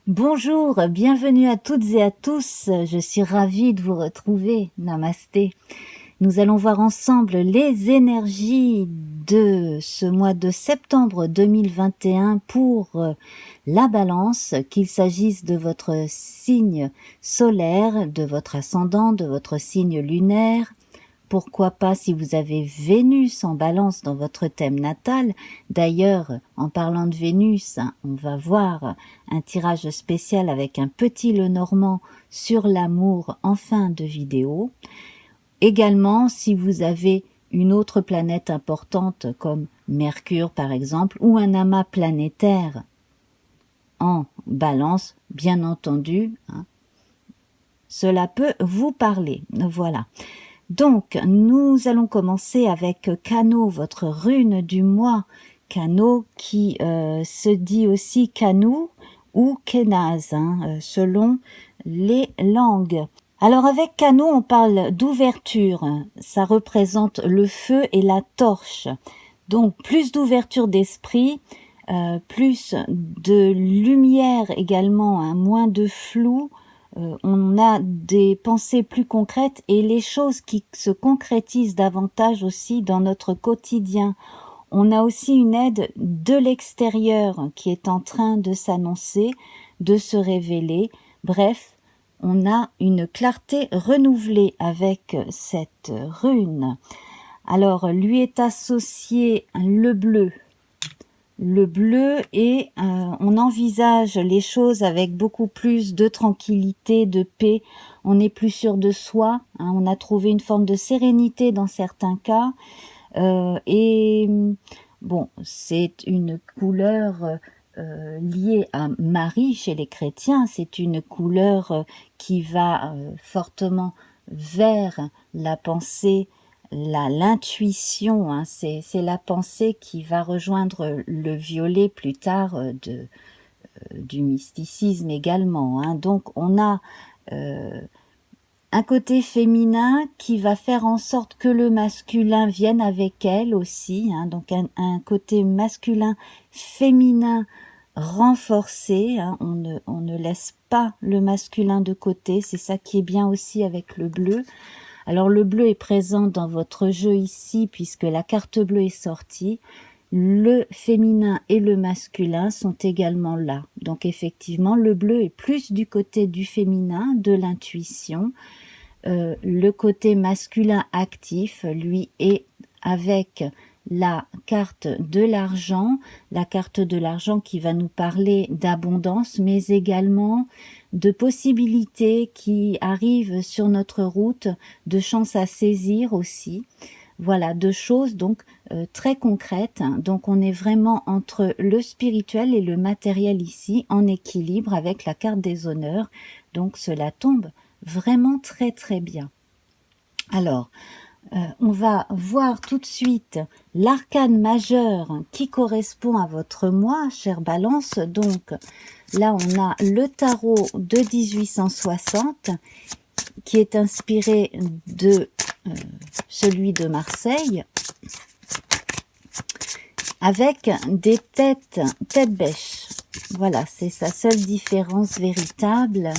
Bonjour, bienvenue à toutes et à tous. Je suis ravie de vous retrouver. Namasté. Nous allons voir ensemble les énergies de ce mois de septembre 2021 pour la Balance, qu'il s'agisse de votre signe solaire, de votre ascendant, de votre signe lunaire. Pourquoi pas si vous avez Vénus en Balance dans votre thème natal. D'ailleurs, en parlant de Vénus, on va voir un tirage spécial avec un petit Lenormand sur l'amour en fin de vidéo. Également, si vous avez une autre planète importante comme Mercure par exemple, ou un amas planétaire en Balance, bien entendu, cela peut vous parler. Voilà. Donc, nous allons commencer avec Kano, votre rune du mois. Kano qui se dit aussi Kanou ou Kenaz, selon les langues. Alors avec Kano, on parle d'ouverture. Ça représente le feu et la torche. Donc, plus d'ouverture d'esprit, plus de lumière également, moins de flou. On a des pensées plus concrètes et les choses qui se concrétisent davantage aussi dans notre quotidien. On a aussi une aide de l'extérieur qui est en train de s'annoncer, de se révéler. Bref, on a une clarté renouvelée avec cette rune. Alors, lui est associé le bleu. Le bleu et on envisage les choses avec beaucoup plus de tranquillité, de paix. On n'est plus sûr de soi. On a trouvé une forme de sérénité dans certains cas. Et bon, c'est une couleur liée à Marie chez les chrétiens. C'est une couleur qui va fortement vers la pensée, l'intuition, c'est la pensée qui va rejoindre le violet plus tard du mysticisme également. Donc on a un côté féminin qui va faire en sorte que le masculin vienne avec elle aussi, donc un côté masculin féminin renforcé, on ne laisse pas le masculin de côté, c'est ça qui est bien aussi avec le bleu. Alors le bleu est présent dans votre jeu ici puisque la carte bleue est sortie. Le féminin et le masculin sont également là. Donc effectivement, le bleu est plus du côté du féminin, de l'intuition. Le côté masculin actif, lui, est avec la carte de l'argent qui va nous parler d'abondance, mais également de possibilités qui arrivent sur notre route, de chances à saisir aussi. Voilà, de choses donc très concrètes. Donc on est vraiment entre le spirituel et le matériel ici, en équilibre avec la carte des honneurs. Donc cela tombe vraiment très très bien. Alors, on va voir tout de suite l'arcane majeur qui correspond à votre mois, chère Balance. Donc là, on a le tarot de 1860 qui est inspiré de celui de Marseille, avec des têtes bêches. Voilà, c'est sa seule différence véritable.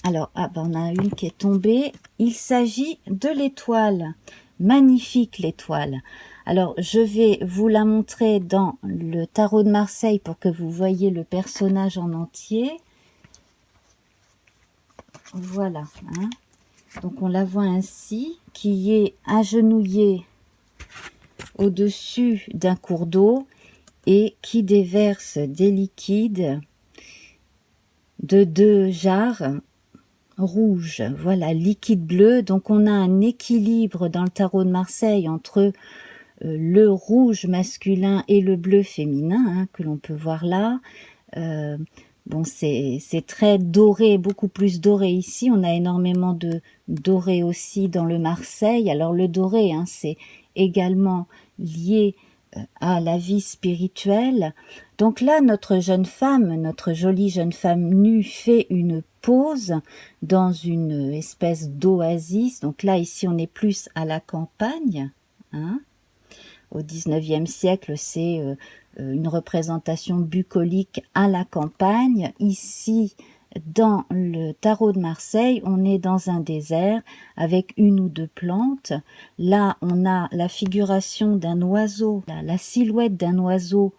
Alors, on a une qui est tombée. Il s'agit de l'étoile. Magnifique l'étoile. Alors, je vais vous la montrer dans le tarot de Marseille pour que vous voyez le personnage en entier. Voilà. Donc, on la voit ainsi, qui est agenouillée au-dessus d'un cours d'eau et qui déverse des liquides de 2 jarres rouge, voilà, liquide bleu. Donc on a un équilibre dans le tarot de Marseille entre le rouge masculin et le bleu féminin, que l'on peut voir là. Bon, c'est très doré, beaucoup plus doré ici. On a énormément de doré aussi dans le Marseille. Alors le doré, c'est également lié à la vie spirituelle. Donc là, notre jolie jeune femme nue fait une pause dans une espèce d'oasis. Donc là, ici, on est plus à la campagne. Au 19e siècle, c'est une représentation bucolique à la campagne. Ici, dans le tarot de Marseille, on est dans un désert avec une ou deux plantes. Là, on a la figuration d'un oiseau, la silhouette d'un oiseau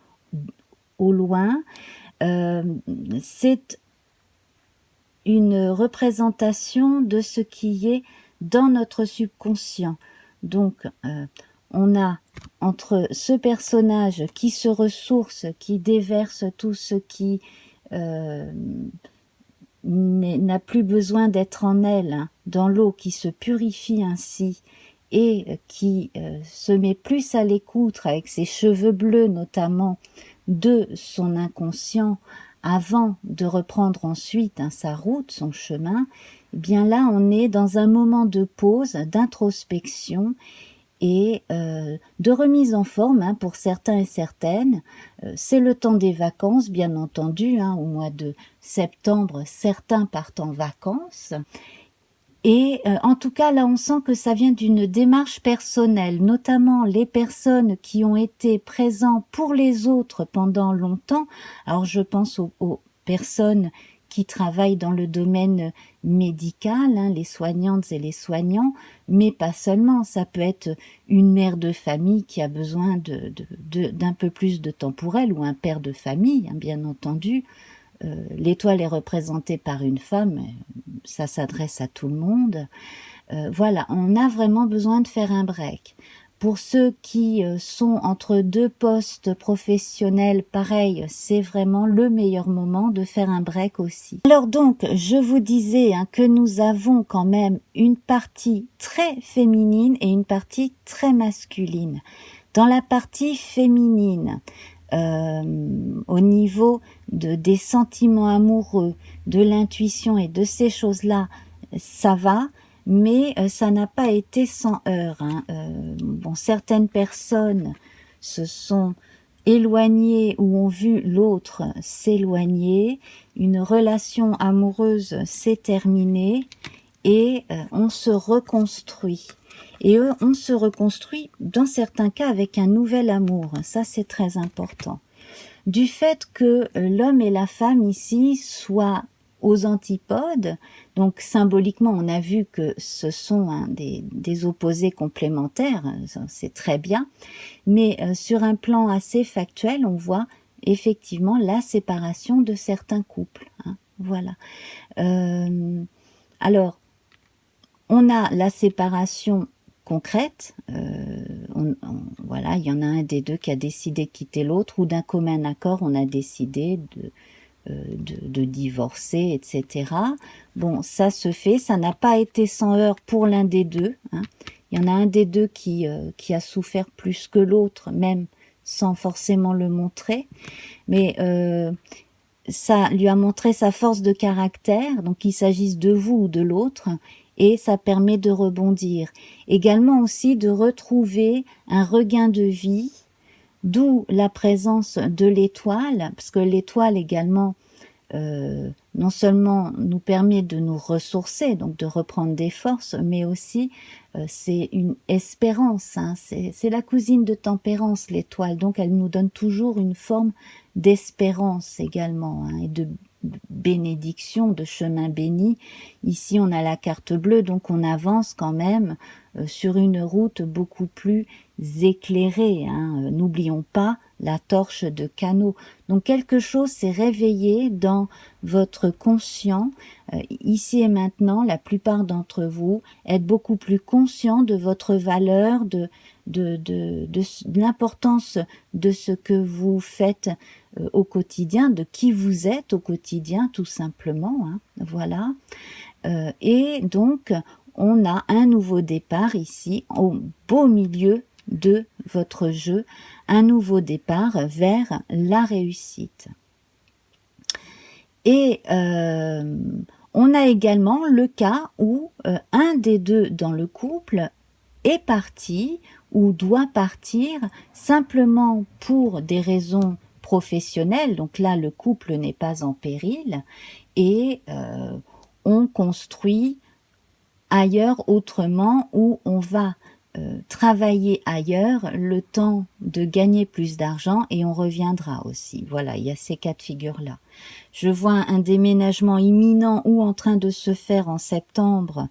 au loin. C'est une représentation de ce qui est dans notre subconscient. Donc, on a entre ce personnage qui se ressource, qui déverse tout ce qui n'a plus besoin d'être en elle, hein, dans l'eau, qui se purifie ainsi et qui se met plus à l'écoute avec ses cheveux bleus notamment de son inconscient avant de reprendre ensuite sa route, son chemin, eh bien là on est dans un moment de pause, d'introspection et de remise en forme pour certains et certaines. C'est le temps des vacances, bien entendu, au mois de septembre, certains partent en vacances. Et en tout cas, là, on sent que ça vient d'une démarche personnelle, notamment les personnes qui ont été présentes pour les autres pendant longtemps. Alors, je pense aux personnes qui travaillent dans le domaine médical, les soignantes et les soignants, mais pas seulement. Ça peut être une mère de famille qui a besoin d'un peu plus de temps pour elle, ou un père de famille, bien entendu. L'étoile est représentée par une femme, ça s'adresse à tout le monde. Voilà, on a vraiment besoin de faire un break. Pour ceux qui sont entre deux postes professionnels, pareil, c'est vraiment le meilleur moment de faire un break aussi. Alors donc, je vous disais que nous avons quand même une partie très féminine et une partie très masculine. Dans la partie féminine, au niveau des sentiments amoureux, de l'intuition et de ces choses-là, ça va, mais ça n'a pas été sans heurts. Bon, certaines personnes se sont éloignées ou ont vu l'autre s'éloigner, une relation amoureuse s'est terminée et on se reconstruit. Et on se reconstruit dans certains cas avec un nouvel amour. Ça, c'est très important. Du fait que l'homme et la femme ici soient aux antipodes, donc symboliquement, on a vu que ce sont des opposés complémentaires, c'est très bien, mais sur un plan assez factuel, on voit effectivement la séparation de certains couples. Voilà. Alors, on a la séparation concrète, voilà, il y en a un des deux qui a décidé de quitter l'autre, ou d'un commun accord, on a décidé de divorcer, etc. Bon, ça se fait, ça n'a pas été sans heurts pour l'un des deux. Il y en a un des deux qui a souffert plus que l'autre, même sans forcément le montrer, mais ça lui a montré sa force de caractère, donc qu'il s'agisse de vous ou de l'autre, et ça permet de rebondir. Également aussi de retrouver un regain de vie, d'où la présence de l'étoile, parce que l'étoile également, non seulement nous permet de nous ressourcer, donc de reprendre des forces, mais aussi c'est une espérance, c'est la cousine de Tempérance, l'étoile, donc elle nous donne toujours une forme d'espérance également, et de bénédiction, de chemin béni. Ici on a la carte bleue, donc on avance quand même sur une route beaucoup plus éclairée. N'oublions pas la torche de Cano. Donc quelque chose s'est réveillé dans votre conscient. Ici et maintenant, la plupart d'entre vous êtes beaucoup plus conscient de votre valeur, de l'importance de ce que vous faites au quotidien, de qui vous êtes au quotidien, tout simplement. Voilà. Et donc, on a un nouveau départ ici, au beau milieu de votre jeu, un nouveau départ vers la réussite. Et on a également le cas où un des deux dans le couple est parti ou doit partir simplement pour des raisons professionnelles, donc là le couple n'est pas en péril, et on construit ailleurs autrement, où on va travailler ailleurs le temps de gagner plus d'argent et on reviendra aussi. Voilà, il y a ces cas de figure-là. Je vois un déménagement imminent ou en train de se faire en septembre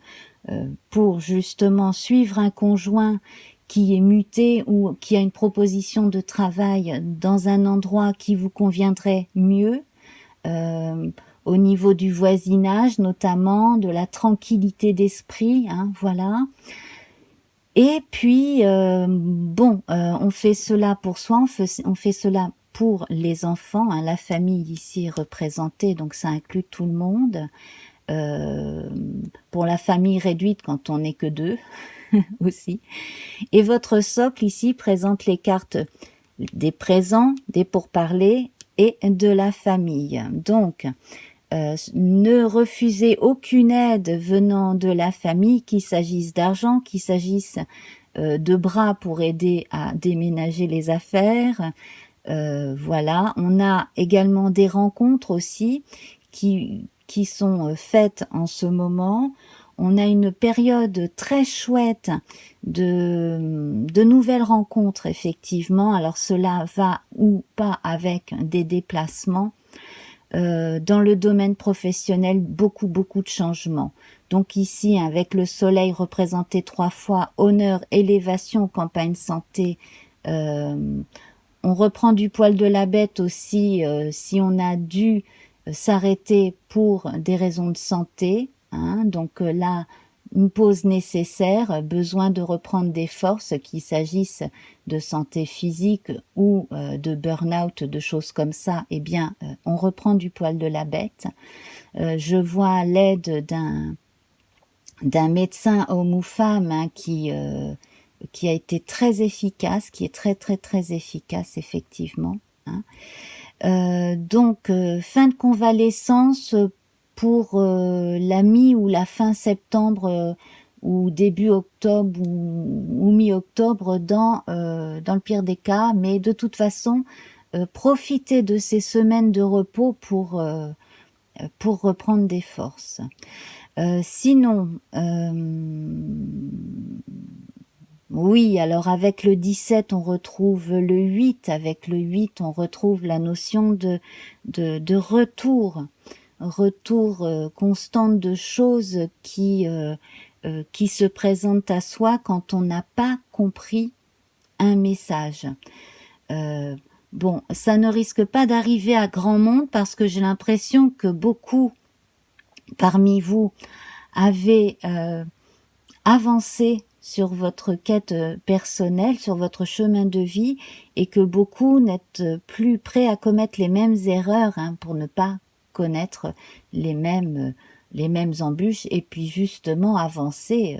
pour justement suivre un conjoint qui est muté ou qui a une proposition de travail dans un endroit qui vous conviendrait mieux, au niveau du voisinage notamment, de la tranquillité d'esprit, hein, voilà. Et puis, on fait cela pour soi, on fait cela pour les enfants, hein, la famille ici est représentée, donc ça inclut tout le monde. Pour la famille réduite, quand on n'est que deux aussi. Et votre socle ici présente les cartes des présents, des pourparlers et de la famille. Donc, ne refusez aucune aide venant de la famille, qu'il s'agisse d'argent, qu'il s'agisse de bras pour aider à déménager les affaires. Voilà, on a également des rencontres aussi qui sont faites en ce moment. On a une période très chouette de nouvelles rencontres, effectivement. Alors cela va ou pas avec des déplacements. Dans le domaine professionnel, beaucoup de changements. Donc ici, avec le soleil représenté 3 fois, honneur, élévation, campagne santé, on reprend du poil de la bête aussi si on a dû s'arrêter pour des raisons de santé. Hein, donc là, une pause nécessaire, besoin de reprendre des forces, qu'il s'agisse de santé physique ou de burn-out, de choses comme ça, eh bien, on reprend du poil de la bête. Je vois l'aide d'un médecin homme ou femme hein, qui a été très efficace, qui est très efficace, effectivement. Hein. Donc, fin de convalescence pour la mi ou la fin septembre ou début octobre ou mi-octobre dans le pire des cas, mais de toute façon, profitez de ces semaines de repos pour reprendre des forces. Sinon, oui, alors avec le 17, on retrouve le 8. Avec le 8, on retrouve la notion de retour constante de choses qui se présentent à soi quand on n'a pas compris un message. Bon, ça ne risque pas d'arriver à grand monde parce que j'ai l'impression que beaucoup parmi vous avez avancé sur votre quête personnelle, sur votre chemin de vie, et que beaucoup n'êtes plus prêts à commettre les mêmes erreurs hein, pour ne pas connaître les mêmes embûches, et puis justement avancer.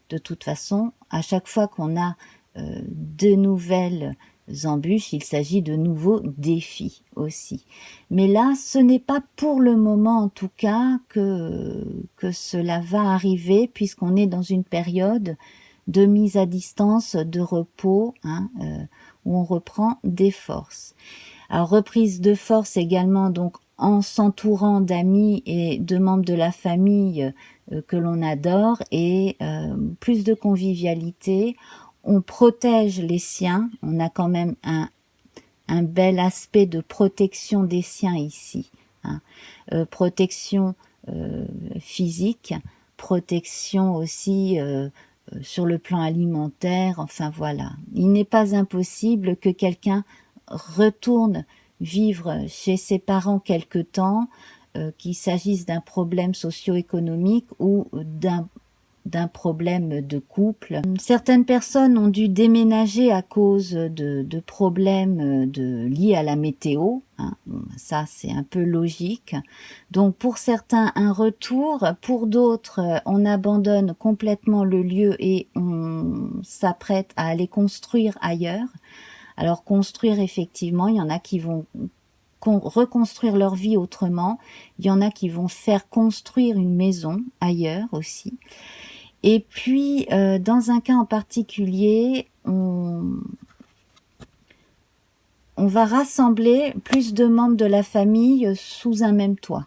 De toute façon, à chaque fois qu'on a de nouvelles embûches, il s'agit de nouveaux défis aussi. Mais là, ce n'est pas pour le moment en tout cas que cela va arriver, puisqu'on est dans une période de mise à distance, de repos, hein, où on reprend des forces. Alors reprise de force également donc en s'entourant d'amis et de membres de la famille que l'on adore et plus de convivialité. On protège les siens, on a quand même un bel aspect de protection des siens ici. Hein. Protection physique, protection aussi sur le plan alimentaire, enfin voilà. Il n'est pas impossible que quelqu'un retourne vivre chez ses parents quelque temps, qu'il s'agisse d'un problème socio-économique ou d'un problème de couple. Certaines personnes ont dû déménager à cause de problèmes liés à la météo. Hein. Ça, c'est un peu logique. Donc, pour certains, un retour. Pour d'autres, on abandonne complètement le lieu et on s'apprête à aller construire ailleurs. Alors, construire, effectivement, il y en a qui vont reconstruire leur vie autrement. Il y en a qui vont faire construire une maison ailleurs aussi. Et puis, dans un cas en particulier, on va rassembler plus de membres de la famille sous un même toit.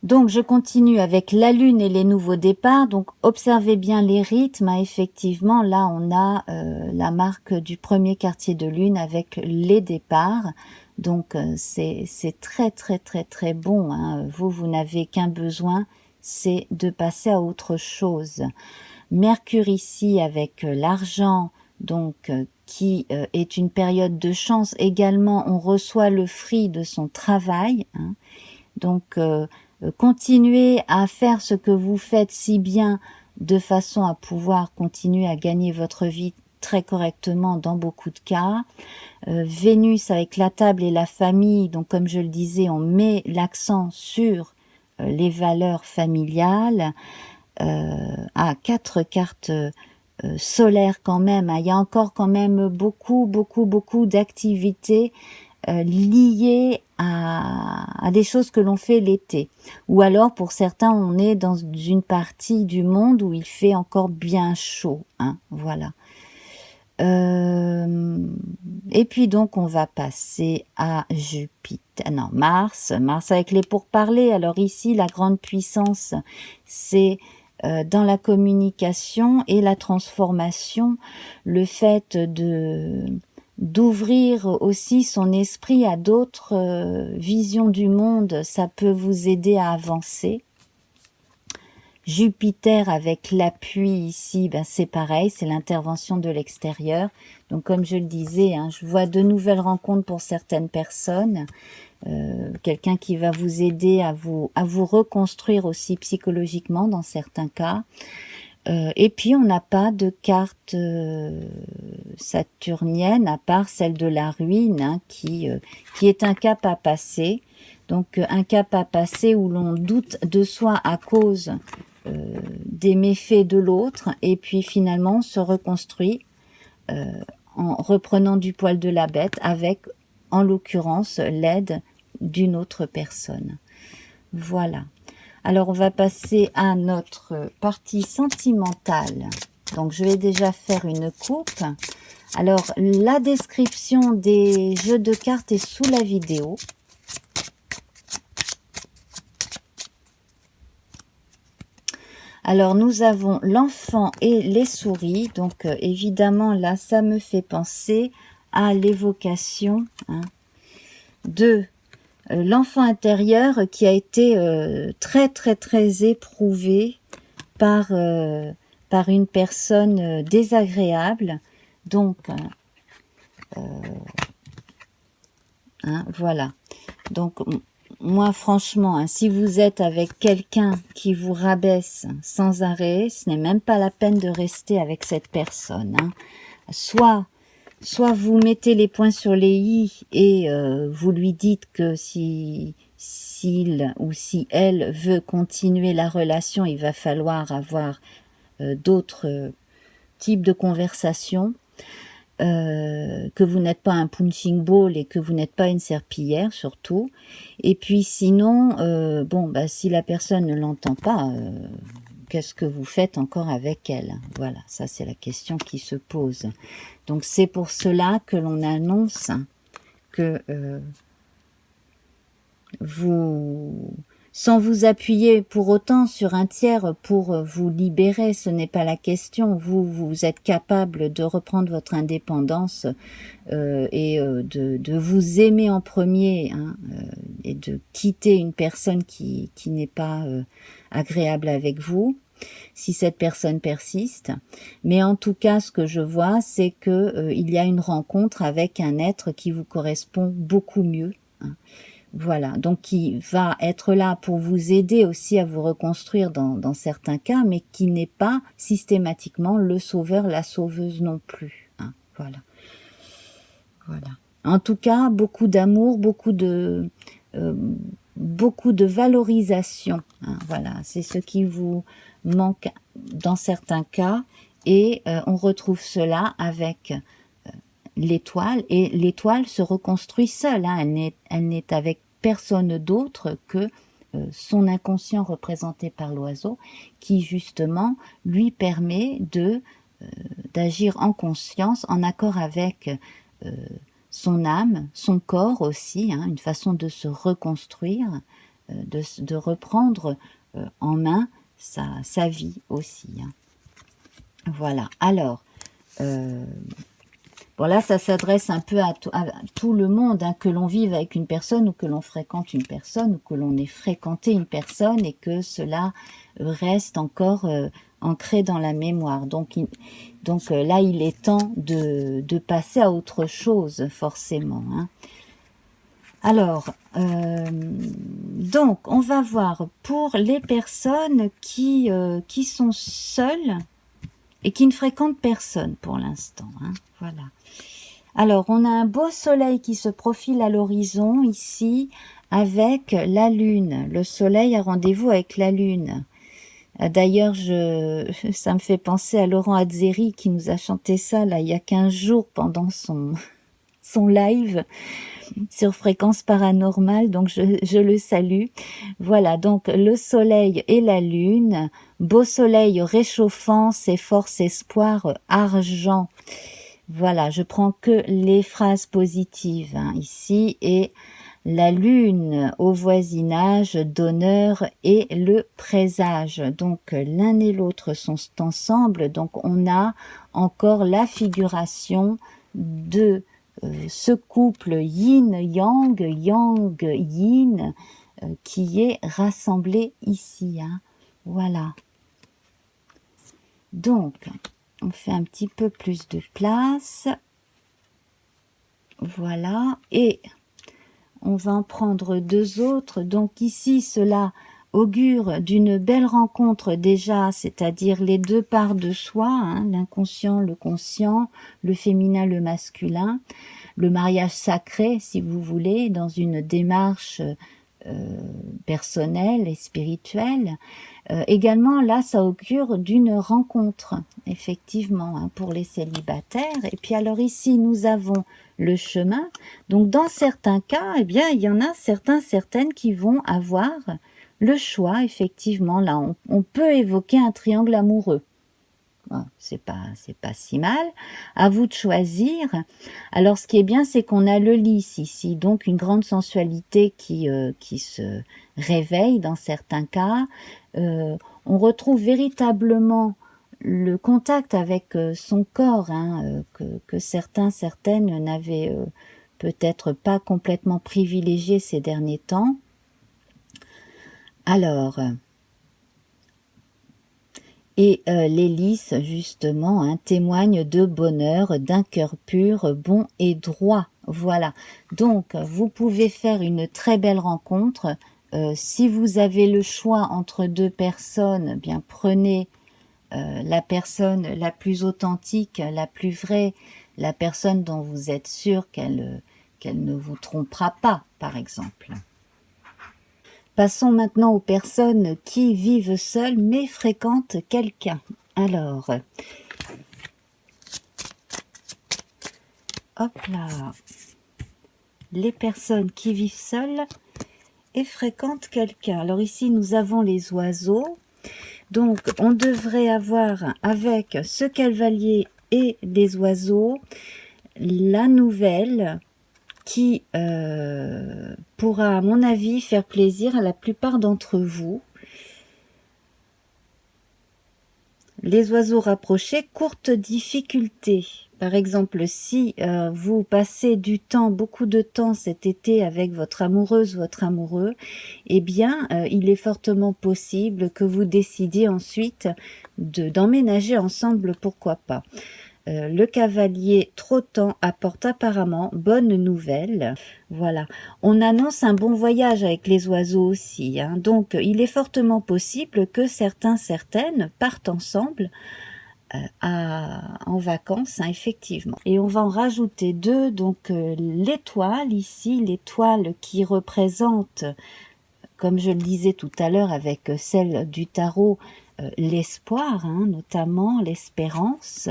Donc, je continue avec la Lune et les nouveaux départs. Donc, observez bien les rythmes. Effectivement, là, on a la marque du premier quartier de Lune avec les départs. Donc, c'est très, très, très, très bon. Hein. Vous n'avez qu'un besoin, c'est de passer à autre chose. Mercure ici avec l'argent, donc qui est une période de chance. Également, on reçoit le fruit de son travail. Hein. Donc, continuez à faire ce que vous faites si bien de façon à pouvoir continuer à gagner votre vie très correctement dans beaucoup de cas. Vénus avec la table et la famille, donc comme je le disais, on met l'accent sur les valeurs familiales. À 4 cartes solaires quand même, hein. Il y a encore quand même beaucoup d'activités liées à des choses que l'on fait l'été. Ou alors, pour certains, on est dans une partie du monde où il fait encore bien chaud. Hein, voilà. Et puis donc, on va passer à Jupiter. Non, Mars. Mars avec les pourparlers. Alors ici, la grande puissance, c'est dans la communication et la transformation, le fait d'ouvrir aussi son esprit à d'autres visions du monde, ça peut vous aider à avancer. Jupiter avec l'appui ici, ben c'est pareil, c'est l'intervention de l'extérieur. Donc comme je le disais, hein, je vois de nouvelles rencontres pour certaines personnes. Quelqu'un qui va vous aider à vous reconstruire aussi psychologiquement dans certains cas. Et puis on n'a pas de carte saturnienne à part celle de la ruine, hein, qui est un cap à passer. Donc un cap à passer où l'on doute de soi à cause des méfaits de l'autre, et puis finalement on se reconstruit en reprenant du poil de la bête avec, en l'occurrence, l'aide d'une autre personne. Voilà. Alors, on va passer à notre partie sentimentale. Donc, je vais déjà faire une coupe. Alors, la description des jeux de cartes est sous la vidéo. Alors, nous avons l'enfant et les souris. Donc, évidemment, là, ça me fait penser à l'évocation de l'enfant intérieur qui a été très éprouvé par une personne désagréable. Donc, voilà. Donc, moi, franchement, hein, si vous êtes avec quelqu'un qui vous rabaisse sans arrêt, ce n'est même pas la peine de rester avec cette personne. Hein. Soit vous mettez les points sur les i et vous lui dites que s'il ou si elle veut continuer la relation, il va falloir avoir d'autres types de conversations, que vous n'êtes pas un punching ball et que vous n'êtes pas une serpillière surtout. Et puis sinon, si la personne ne l'entend pas, qu'est-ce que vous faites encore avec elle? Voilà, ça c'est la question qui se pose. Donc c'est pour cela que l'on annonce que sans vous appuyer pour autant sur un tiers pour vous libérer, ce n'est pas la question. Vous êtes capable de reprendre votre indépendance et de vous aimer en premier, hein, et de quitter une personne qui n'est pas agréable avec vous, si cette personne persiste. Mais en tout cas, ce que je vois, c'est que il y a une rencontre avec un être qui vous correspond beaucoup mieux. Hein. Voilà, donc qui va être là pour vous aider aussi à vous reconstruire dans certains cas, mais qui n'est pas systématiquement le sauveur, la sauveuse non plus. Hein. Voilà. Voilà. En tout cas, beaucoup d'amour, beaucoup de valorisation. Hein. Voilà, c'est ce qui vous manque dans certains cas, et on retrouve cela avec l'étoile, et l'étoile se reconstruit seule, hein. Elle n'est avec personne d'autre que son inconscient représenté par l'oiseau, qui justement lui permet d'agir en conscience, en accord avec son âme, son corps aussi, hein, une façon de se reconstruire de reprendre en main sa vie aussi, hein. Voilà, alors, bon là, ça s'adresse un peu à tout le monde, hein, que l'on vive avec une personne ou que l'on fréquente une personne ou que l'on ait fréquenté une personne et que cela reste encore ancré dans la mémoire. Donc là, il est temps de passer à autre chose, forcément, hein. Alors, donc, on va voir pour les personnes qui sont seules et qui ne fréquentent personne pour l'instant, hein, voilà. Alors, on a un beau soleil qui se profile à l'horizon ici avec la lune. Le soleil a rendez-vous avec la lune. D'ailleurs, ça me fait penser à Laurent Azzeri qui nous a chanté ça là il y a 15 jours pendant son live sur Fréquence Paranormale, donc je le salue. Voilà, donc le soleil et la lune, beau soleil réchauffant, c'est force, espoir, argent. Voilà, je prends que les phrases positives, hein, ici, et la lune au voisinage d'honneur et le présage. Donc l'un et l'autre sont ensemble, donc on a encore la figuration de ce couple yin-yang, yang-yin, qui est rassemblé ici, hein. Voilà. Donc, on fait un petit peu plus de place. Voilà. Et on va en prendre deux autres. Donc ici, cela augure d'une belle rencontre déjà, c'est-à-dire les deux parts de soi, hein, l'inconscient, le conscient, le féminin, le masculin, le mariage sacré, si vous voulez, dans une démarche personnelle et spirituelle. Également, là, ça augure d'une rencontre, effectivement, hein, pour les célibataires. Et puis alors ici, nous avons le chemin. Donc, dans certains cas, eh bien, il y en a certaines qui vont avoir le choix, effectivement. Là, on peut évoquer un triangle amoureux. Bon, c'est pas si mal. À vous de choisir. Alors, ce qui est bien, c'est qu'on a le lys ici, donc une grande sensualité qui se réveille dans certains cas. On retrouve véritablement le contact avec son corps, hein, que certaines n'avaient peut-être pas complètement privilégié ces derniers temps. Alors, et les lys, justement, hein, témoignent de bonheur, d'un cœur pur, bon et droit. Voilà. Donc, vous pouvez faire une très belle rencontre. Si vous avez le choix entre deux personnes, eh bien prenez la personne la plus authentique, la plus vraie, la personne dont vous êtes sûr qu'elle ne vous trompera pas, par exemple. Passons maintenant aux personnes qui vivent seules mais fréquentent quelqu'un. Alors, hop là, les personnes qui vivent seules et fréquentent quelqu'un. Alors ici, nous avons les oiseaux. Donc, on devrait avoir avec ce cavalier et des oiseaux la nouvelle qui pourra, à mon avis, faire plaisir à la plupart d'entre vous. Les oiseaux rapprochés, courte difficulté. Par exemple, si vous passez beaucoup de temps cet été avec votre amoureuse, votre amoureux, eh bien, il est fortement possible que vous décidiez ensuite d'emménager ensemble, pourquoi pas. Le cavalier trottant apporte apparemment bonne nouvelle. Voilà. On annonce un bon voyage avec les oiseaux aussi, hein. Donc, il est fortement possible que certaines partent ensemble en vacances, hein, effectivement. Et on va en rajouter deux. Donc, l'étoile ici, l'étoile qui représente, comme je le disais tout à l'heure avec celle du tarot, l'espoir, hein, notamment l'espérance.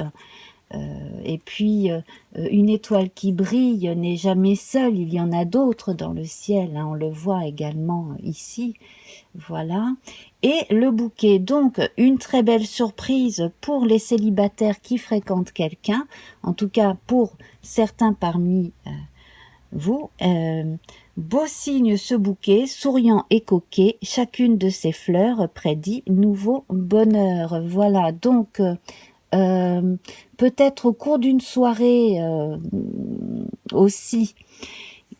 Et puis, une étoile qui brille n'est jamais seule, il y en a d'autres dans le ciel, hein, on le voit également ici, voilà. Et le bouquet, donc une très belle surprise pour les célibataires qui fréquentent quelqu'un, en tout cas pour certains parmi vous, beau signe ce bouquet, souriant et coquet, chacune de ces fleurs prédit nouveau bonheur. Voilà, donc peut-être au cours d'une soirée aussi,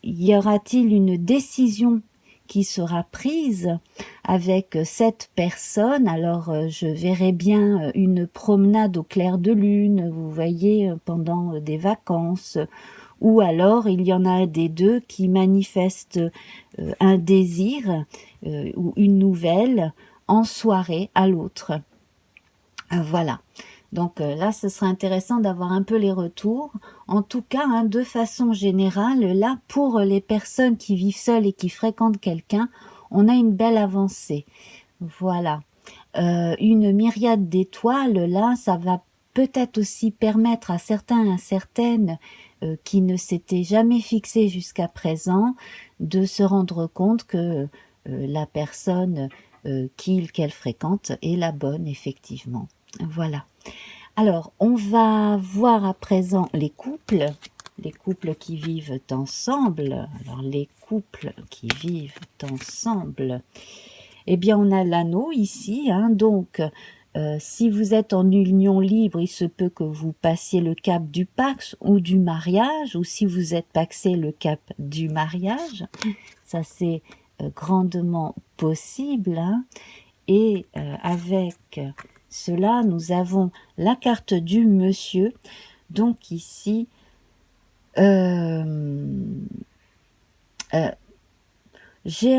y aura-t-il une décision qui sera prise avec cette personne. Alors je verrai bien une promenade au clair de lune, vous voyez, pendant des vacances, ou alors il y en a des deux qui manifestent un désir ou une nouvelle en soirée à l'autre. Voilà. Donc là, ce serait intéressant d'avoir un peu les retours. En tout cas, hein, de façon générale, là, pour les personnes qui vivent seules et qui fréquentent quelqu'un, on a une belle avancée. Voilà. Une myriade d'étoiles, là, ça va peut-être aussi permettre à certains et à certaines qui ne s'étaient jamais fixés jusqu'à présent de se rendre compte que la personne qu'elle fréquente est la bonne, effectivement. Voilà. Alors, on va voir à présent les couples qui vivent ensemble. Alors, les couples qui vivent ensemble, eh bien, on a l'anneau ici, hein, donc si vous êtes en union libre, il se peut que vous passiez le cap du pax ou du mariage, ou si vous êtes paxé, le cap du mariage. Ça, c'est grandement possible, hein. Et avec cela, nous avons la carte du monsieur. Donc ici, j'ai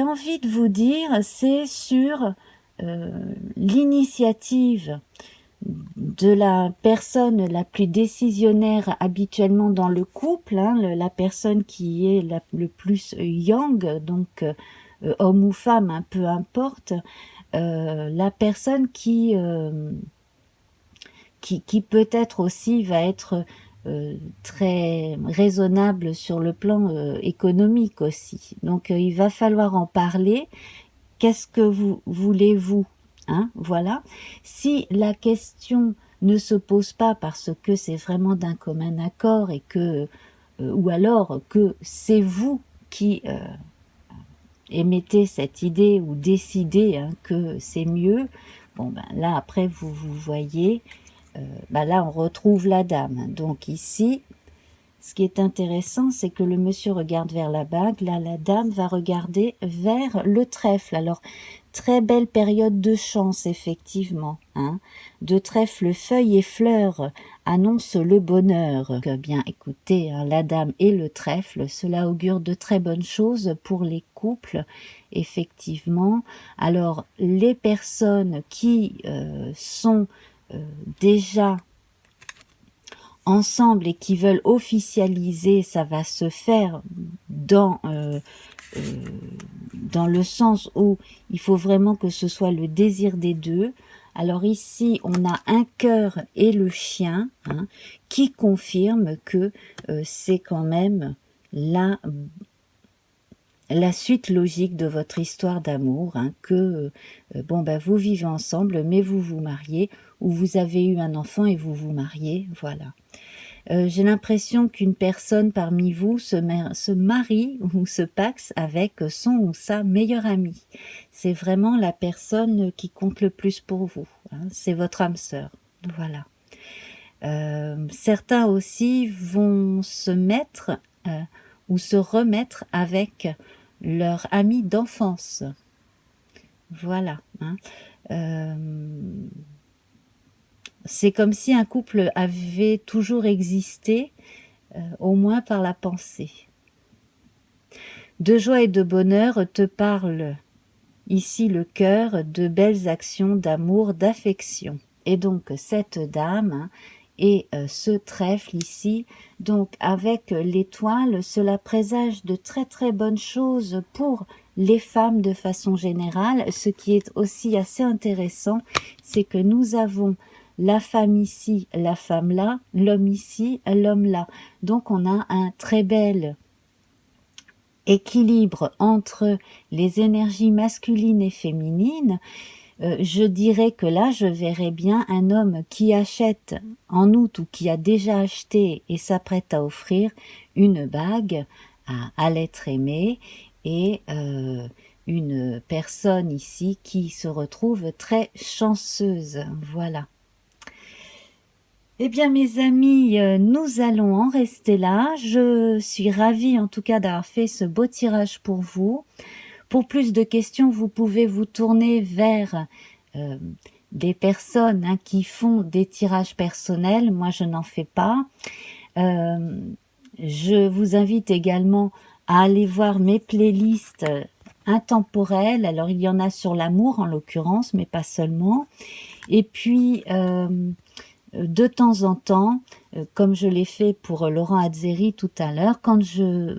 envie de vous dire, c'est sur l'initiative de la personne la plus décisionnaire habituellement dans le couple, hein, la personne qui est le plus yang, donc homme ou femme, hein, peu importe, la personne qui peut-être aussi va être très raisonnable sur le plan économique aussi. Donc il va falloir en parler. Qu'est-ce que vous voulez-vous, hein? Voilà. Si la question ne se pose pas parce que c'est vraiment d'un commun accord et que ou alors que c'est vous qui émettez cette idée ou décidez, hein, que c'est mieux, bon ben là après vous voyez, là on retrouve la dame. Donc ici, ce qui est intéressant, c'est que le monsieur regarde vers la bague, là la dame va regarder vers le trèfle. Alors, très belle période de chance, effectivement, hein. De trèfle, feuilles et fleurs annoncent le bonheur. Bien, écoutez, hein, la dame et le trèfle, cela augure de très bonnes choses pour les couples, effectivement. Alors, les personnes qui sont déjà ensemble et qui veulent officialiser, ça va se faire dans le sens où il faut vraiment que ce soit le désir des deux. Alors ici, on a un cœur et le chien, hein, qui confirment que c'est quand même la suite logique de votre histoire d'amour, hein, que vous vivez ensemble, mais vous vous mariez, ou vous avez eu un enfant et vous vous mariez, voilà. J'ai l'impression qu'une personne parmi vous se marie ou se paxe avec son ou sa meilleure amie. C'est vraiment la personne qui compte le plus pour vous, hein, c'est votre âme sœur, voilà. Certains aussi vont se mettre ou se remettre avec leur ami d'enfance, voilà, hein. C'est comme si un couple avait toujours existé, au moins par la pensée. De joie et de bonheur te parle ici le cœur, de belles actions d'amour, d'affection. Et donc cette dame, hein, et ce trèfle ici, donc avec l'étoile, cela présage de très très bonnes choses pour les femmes de façon générale. Ce qui est aussi assez intéressant, c'est que nous avons la femme ici, la femme là, l'homme ici, l'homme là. Donc on a un très bel équilibre entre les énergies masculines et féminines. Je dirais que là, je verrais bien un homme qui achète en août ou qui a déjà acheté et s'apprête à offrir une bague à l'être aimé et une personne ici qui se retrouve très chanceuse. Voilà. Eh bien mes amis, nous allons en rester là. Je suis ravie en tout cas d'avoir fait ce beau tirage pour vous. Pour plus de questions, vous pouvez vous tourner vers des personnes qui font des tirages personnels. Moi, je n'en fais pas. Je vous invite également à aller voir mes playlists intemporelles. Alors, il y en a sur l'amour en l'occurrence, mais pas seulement. Et puis, de temps en temps, comme je l'ai fait pour Laurent Azzeri tout à l'heure, quand je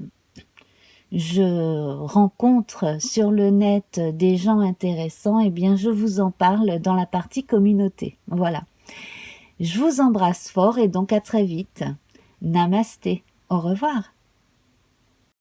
rencontre sur le net des gens intéressants, eh bien, je vous en parle dans la partie communauté. Voilà. Je vous embrasse fort et donc à très vite. Namasté. Au revoir.